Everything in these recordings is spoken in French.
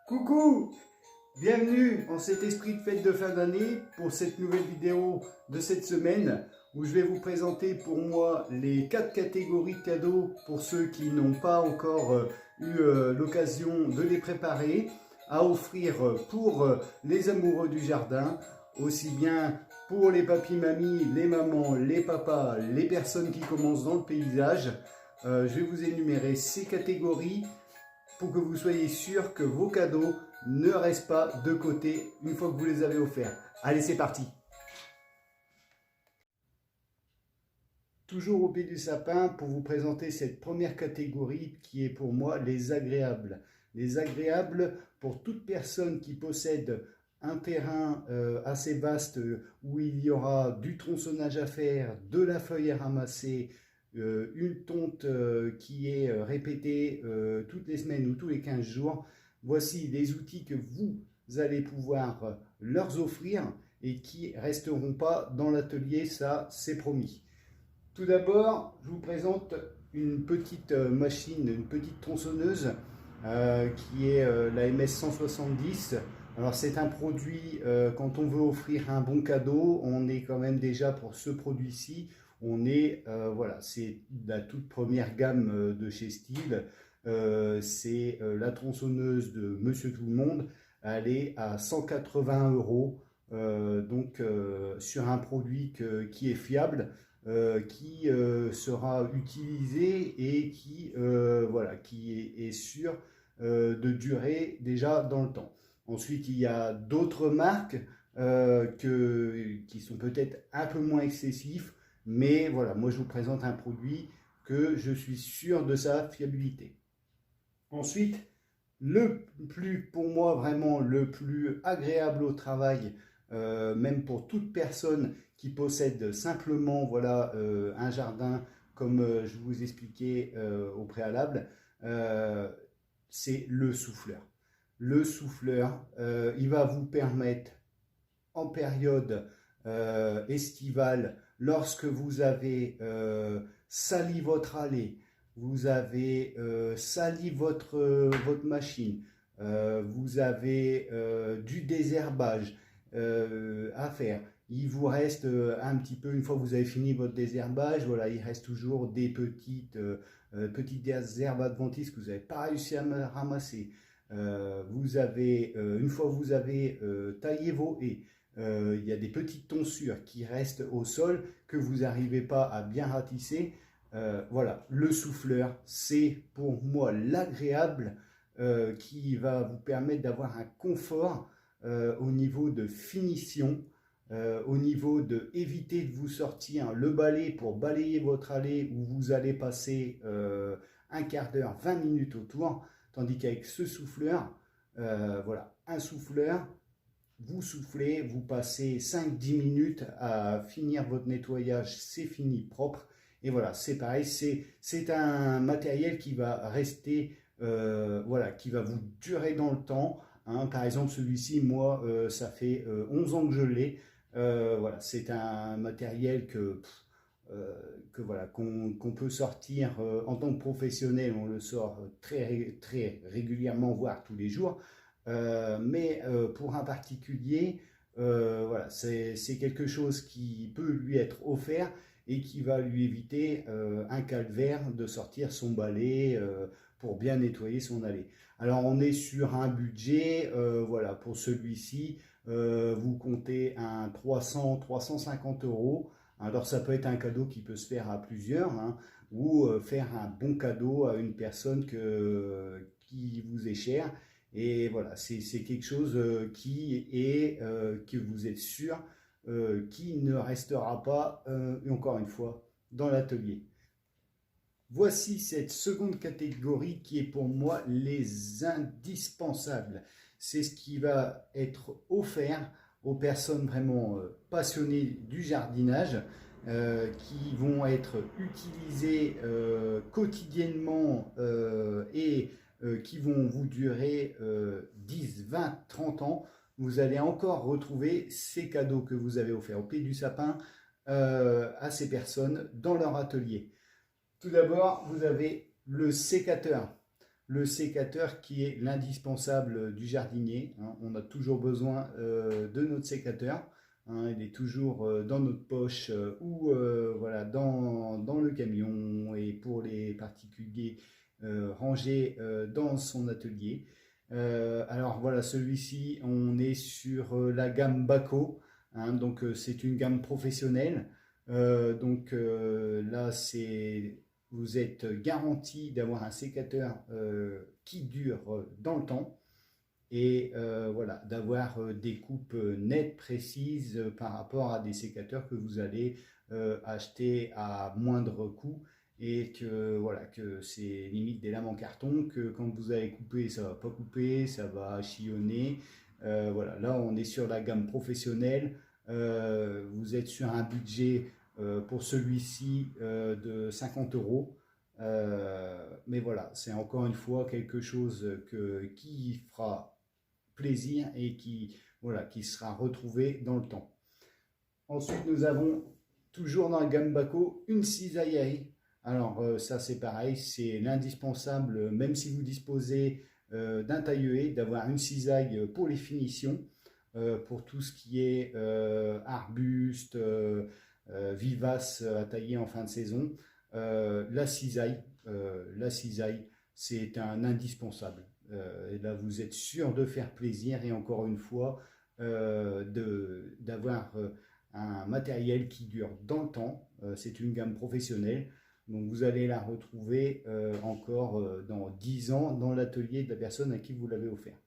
Coucou! Bienvenue en cet esprit de fête de fin d'année pour cette nouvelle vidéo de cette semaine où je vais vous présenter pour moi les 4 catégories de cadeaux pour ceux qui n'ont pas encore eu l'occasion de les préparer à offrir pour les amoureux du jardin, aussi bien pour les papis-mamies, les mamans, les papas, les personnes qui commencent dans le paysage. Je vais vous énumérer ces catégories pour que vous soyez sûr que vos cadeaux ne restent pas de côté une fois que vous les avez offerts. Allez, c'est parti! Toujours au pied du sapin pour vous présenter cette première catégorie qui est pour moi les agréables. Les agréables pour toute personne qui possède un terrain assez vaste où il y aura du tronçonnage à faire, de la feuille à ramasser, une tonte qui est répétée toutes les semaines ou tous les 15 jours. Voici les outils que vous allez pouvoir leur offrir et qui ne resteront pas dans l'atelier, ça c'est promis. Tout d'abord, je vous présente une petite machine, une petite tronçonneuse qui est la MS 170. Alors c'est un produit, quand on veut offrir un bon cadeau, on est quand même déjà pour ce produit-ci, on est, voilà, c'est la toute première gamme de chez Stihl. C'est la tronçonneuse de Monsieur Tout le Monde. Elle est à 180 €, donc sur un produit qui est fiable. Qui sera utilisé et qui, voilà, qui est sûr de durer déjà dans le temps. Ensuite, il y a d'autres marques qui sont peut-être un peu moins excessifs, mais voilà, moi je vous présente un produit que je suis sûr de sa fiabilité. Ensuite, pour moi, vraiment le plus agréable au travail, même pour toute personne qui possède simplement voilà, un jardin, comme je vous expliquais au préalable, c'est le souffleur. Le souffleur, il va vous permettre en période estivale, lorsque vous avez sali votre allée, vous avez sali votre machine, vous avez du désherbage à faire. Il vous reste un petit peu, une fois que vous avez fini votre désherbage, voilà, il reste toujours des petites herbes adventices que vous n'avez pas réussi à ramasser. Vous avez, une fois que vous avez taillé vos haies, il y a des petites tonsures qui restent au sol que vous n'arrivez pas à bien ratisser. Voilà, le souffleur, c'est pour moi l'agréable qui va vous permettre d'avoir un confort au niveau de finition, au niveau de éviter de vous sortir le balai pour balayer votre allée où vous allez passer un quart d'heure, 20 minutes autour, tandis qu'avec ce souffleur, voilà, un souffleur, vous soufflez, vous passez 5-10 minutes à finir votre nettoyage, c'est fini, propre. Et voilà, c'est pareil, c'est un matériel qui va rester, voilà, qui va vous durer dans le temps. Hein. Par exemple, celui-ci, moi, ça fait 11 ans que je l'ai. Voilà, c'est un matériel voilà, qu'on peut sortir en tant que professionnel, on le sort très régulièrement, voire tous les jours. Mais pour un particulier, voilà, c'est quelque chose qui peut lui être offert et qui va lui éviter un calvaire de sortir son balai pour bien nettoyer son allée. Alors on est sur un budget, voilà, pour celui-ci, vous comptez un 300-350 €. Alors ça peut être un cadeau qui peut se faire à plusieurs, hein, ou faire un bon cadeau à une personne qui vous est chère. Et voilà, c'est quelque chose qui est, que vous êtes sûr, qui ne restera pas, encore une fois, dans l'atelier. Voici cette seconde catégorie qui est pour moi les indispensables. C'est ce qui va être offert aux personnes vraiment passionnées du jardinage, qui vont être utilisées quotidiennement et qui vont vous durer 10, 20, 30 ans. Vous allez encore retrouver ces cadeaux que vous avez offerts au pied du sapin à ces personnes dans leur atelier. Tout d'abord, vous avez le sécateur. le sécateur qui est l'indispensable du jardinier, hein. On a toujours besoin de notre sécateur, hein. Il est toujours dans notre poche ou voilà, dans le camion et pour les particuliers rangés dans son atelier. Alors voilà, celui-ci, on est sur la gamme Baco, hein. Donc c'est une gamme professionnelle. Là, vous êtes garanti d'avoir un sécateur qui dure dans le temps et voilà, d'avoir des coupes nettes, précises par rapport à des sécateurs que vous allez acheter à moindre coût et que voilà, que c'est limite des lames en carton, que quand vous allez couper, ça va pas couper, ça va chillonner. Voilà, là on est sur la gamme professionnelle. Vous êtes sur un budget pour celui-ci de 50 euros. Mais voilà, c'est encore une fois quelque chose qui fera plaisir et voilà, qui sera retrouvé dans le temps. Ensuite, nous avons toujours dans la gamme Baco une cisaillerie. Alors ça c'est pareil, c'est l'indispensable, même si vous disposez d'un taille-haie, d'avoir une cisaille pour les finitions, pour tout ce qui est arbuste, vivace à tailler en fin de saison. La cisaille, c'est un indispensable. Et là, vous êtes sûr de faire plaisir et encore une fois, d'avoir un matériel qui dure dans le temps. C'est une gamme professionnelle. Donc vous allez la retrouver encore dans 10 ans dans l'atelier de la personne à qui vous l'avez offert.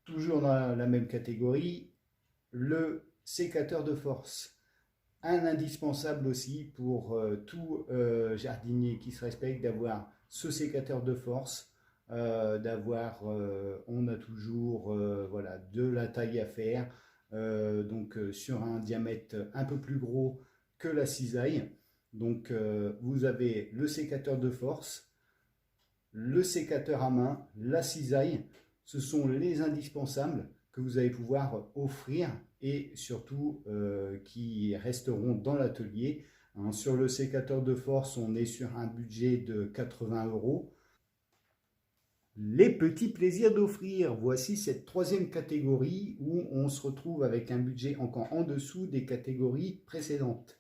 Toujours dans la même catégorie, le sécateur de force. Un indispensable aussi pour tout jardinier qui se respecte, d'avoir ce sécateur de force, on a toujours voilà, de la taille à faire, sur un diamètre un peu plus gros que la cisaille. Donc vous avez le sécateur de force, le sécateur à main, la cisaille, ce sont les indispensables que vous allez pouvoir offrir et surtout qui resteront dans l'atelier. Hein, sur le sécateur de force, on est sur un budget de 80 euros. Les petits plaisirs d'offrir, voici cette troisième catégorie où on se retrouve avec un budget encore en dessous des catégories précédentes.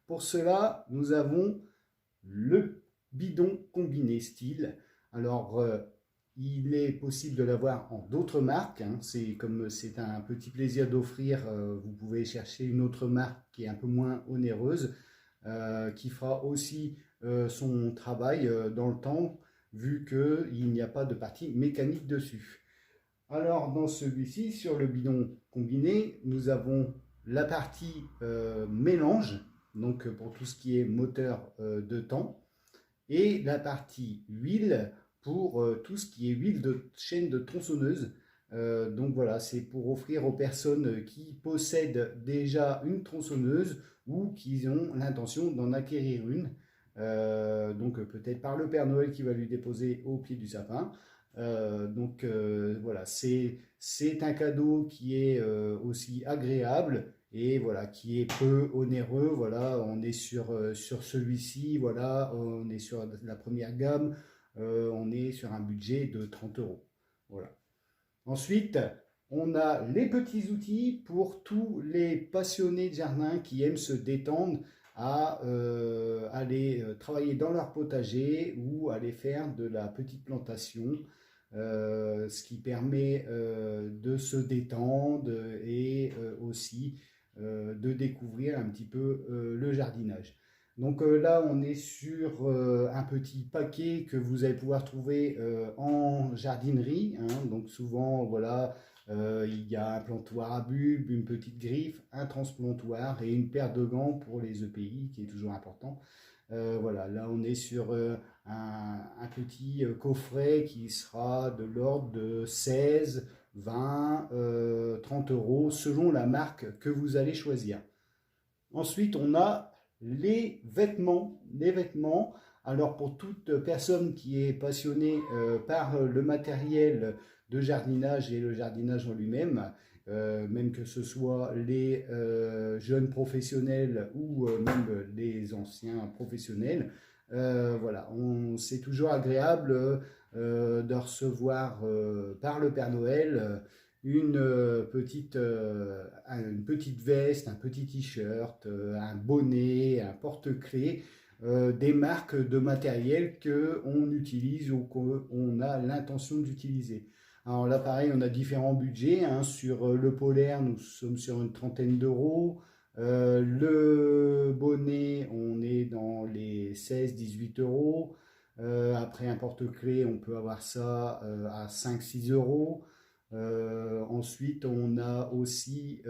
Pour cela, nous avons le bidon combiné style. Alors, il est possible de l'avoir en d'autres marques, hein. Comme c'est un petit plaisir d'offrir, vous pouvez chercher une autre marque qui est un peu moins onéreuse, qui fera aussi son travail dans le temps, vu qu'il n'y a pas de partie mécanique dessus. Alors dans celui-ci, sur le bidon combiné, nous avons la partie mélange, donc pour tout ce qui est moteur de temps, et la partie huile pour tout ce qui est huile de chaîne de tronçonneuse. Donc voilà, c'est pour offrir aux personnes qui possèdent déjà une tronçonneuse ou qui ont l'intention d'en acquérir une. Donc peut-être par le Père Noël qui va lui déposer au pied du sapin. Voilà, c'est un cadeau qui est aussi agréable et voilà, qui est peu onéreux. Voilà, on est sur celui-ci, voilà, on est sur la première gamme, on est sur un budget de 30 euros. Voilà. Ensuite, on a les petits outils pour tous les passionnés de jardin qui aiment se détendre à aller travailler dans leur potager ou aller faire de la petite plantation, ce qui permet de se détendre et aussi de découvrir un petit peu le jardinage. Donc là, on est sur un petit paquet que vous allez pouvoir trouver en jardinerie, hein. Donc souvent, voilà, il y a un plantoir à bulbe, une petite griffe, un transplantoir et une paire de gants pour les EPI, qui est toujours important. Voilà, là on est sur un petit coffret qui sera de l'ordre de 16, 20, 30 euros selon la marque que vous allez choisir. Ensuite, on a les vêtements. Alors pour toute personne qui est passionnée par le matériel de jardinage et le jardinage en lui-même, même que ce soit les jeunes professionnels ou même les anciens professionnels, voilà, c'est toujours agréable de recevoir par le Père Noël une petite veste, un petit t-shirt, un bonnet, un porte-clés, des marques de matériel qu'on utilise ou qu'on a l'intention d'utiliser. Alors là, pareil, on a différents budgets, hein. Sur le polaire, nous sommes sur une trentaine d'euros. Le bonnet, on est dans les 16-18 euros. Après, un porte-clés, on peut avoir ça à 5-6 euros. Ensuite, on a aussi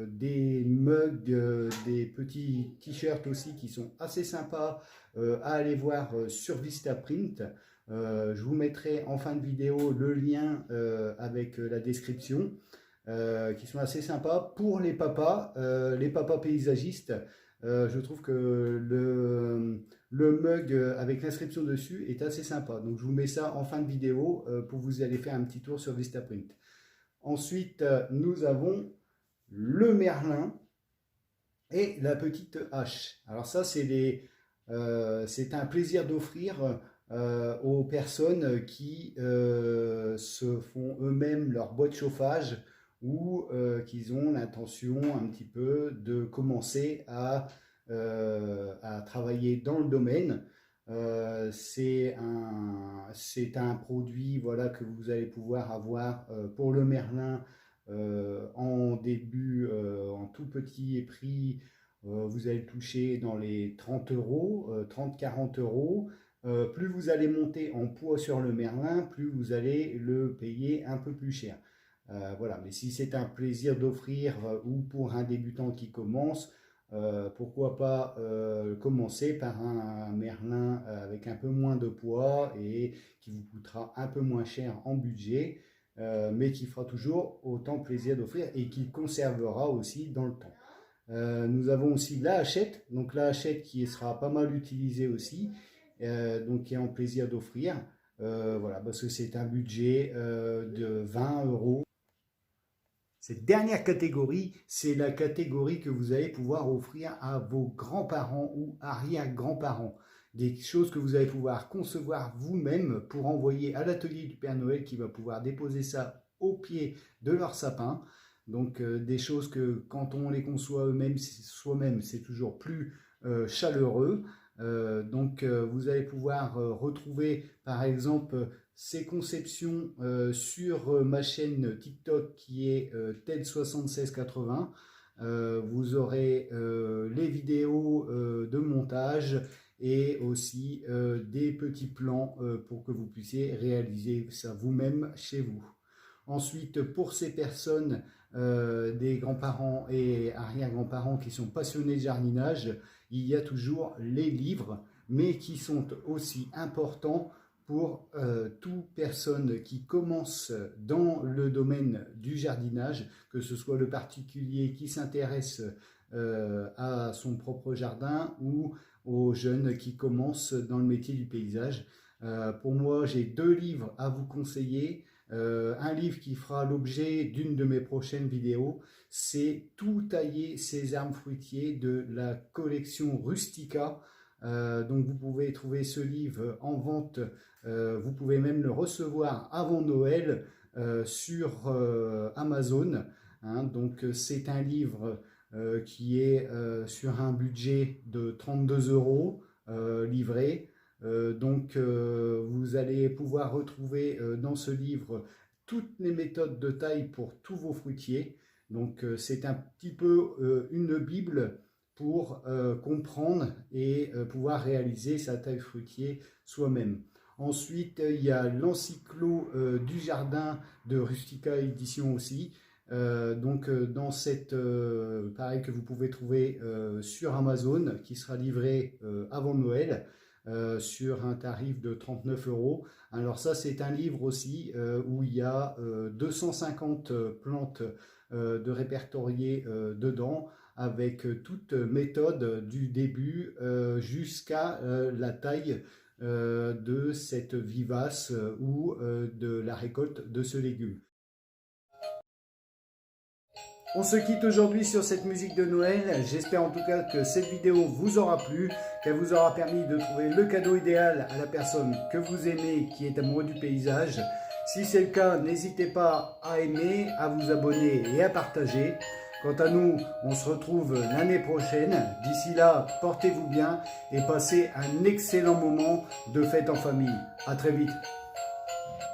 des mugs, des petits t-shirts aussi qui sont assez sympas à aller voir sur Vistaprint. Je vous mettrai en fin de vidéo le lien avec la description, qui sont assez sympas pour les papas paysagistes. Je trouve que le mug avec l'inscription dessus est assez sympa. Donc je vous mets ça en fin de vidéo pour vous aller faire un petit tour sur Vistaprint. Ensuite, nous avons le merlin et la petite hache. Alors ça, c'est un plaisir d'offrir aux personnes qui se font eux-mêmes leur boîte de chauffage ou qui ont l'intention un petit peu de commencer à travailler dans le domaine. C'est un produit, voilà, que vous allez pouvoir avoir pour le merlin en début, en tout petit prix. Vous allez toucher dans les 30 euros, 30-40 euros. Plus vous allez monter en poids sur le merlin, plus vous allez le payer un peu plus cher. Voilà, mais si c'est un plaisir d'offrir ou pour un débutant qui commence, pourquoi pas commencer par un merlin avec un peu moins de poids et qui vous coûtera un peu moins cher en budget, mais qui fera toujours autant plaisir d'offrir et qui conservera aussi dans le temps. Nous avons aussi la hachette, donc la hachette qui sera pas mal utilisée aussi, donc qui est en plaisir d'offrir. Voilà, parce que c'est un budget de 20 euros. Cette dernière catégorie, c'est la catégorie que vous allez pouvoir offrir à vos grands-parents ou arrière-grands-parents. Des choses que vous allez pouvoir concevoir vous-même pour envoyer à l'atelier du Père Noël qui va pouvoir déposer ça au pied de leur sapin. Donc des choses que quand on les conçoit eux-mêmes, soi-même, c'est toujours plus chaleureux. Vous allez pouvoir retrouver par exemple ces conceptions sur ma chaîne TikTok qui est TED7680. Vous aurez les vidéos de montage et aussi des petits plans pour que vous puissiez réaliser ça vous-même chez vous. Ensuite, pour ces personnes, des grands-parents et arrière-grands-parents qui sont passionnés de jardinage, il y a toujours les livres, mais qui sont aussi importants pour toute personne qui commence dans le domaine du jardinage, que ce soit le particulier qui s'intéresse à son propre jardin ou aux jeunes qui commencent dans le métier du paysage. Pour moi, j'ai 2 livres à vous conseiller. Un livre qui fera l'objet d'une de mes prochaines vidéos, c'est Tout tailler ses arbres fruitiers de la collection Rustica. Donc vous pouvez trouver ce livre en vente, vous pouvez même le recevoir avant Noël sur Amazon. Hein. Donc c'est un livre qui est sur un budget de 32 euros livré. Vous allez pouvoir retrouver dans ce livre toutes les méthodes de taille pour tous vos fruitiers. Donc c'est un petit peu une bible pour comprendre et pouvoir réaliser sa taille fruitier soi-même. Ensuite, il y a l'encyclo du jardin de Rustica Édition aussi. Dans cette pareil que vous pouvez trouver sur Amazon, qui sera livré avant Noël, sur un tarif de 39 euros. Alors ça, c'est un livre aussi où il y a 250 plantes de répertoriées dedans, avec toute méthode du début jusqu'à la taille de cette vivace ou de la récolte de ce légume. On se quitte aujourd'hui sur cette musique de Noël. J'espère en tout cas que cette vidéo vous aura plu, qu'elle vous aura permis de trouver le cadeau idéal à la personne que vous aimez, qui est amoureux du paysage. Si c'est le cas, n'hésitez pas à aimer, à vous abonner et à partager. Quant à nous, on se retrouve l'année prochaine. D'ici là, portez-vous bien et passez un excellent moment de fête en famille. À très vite.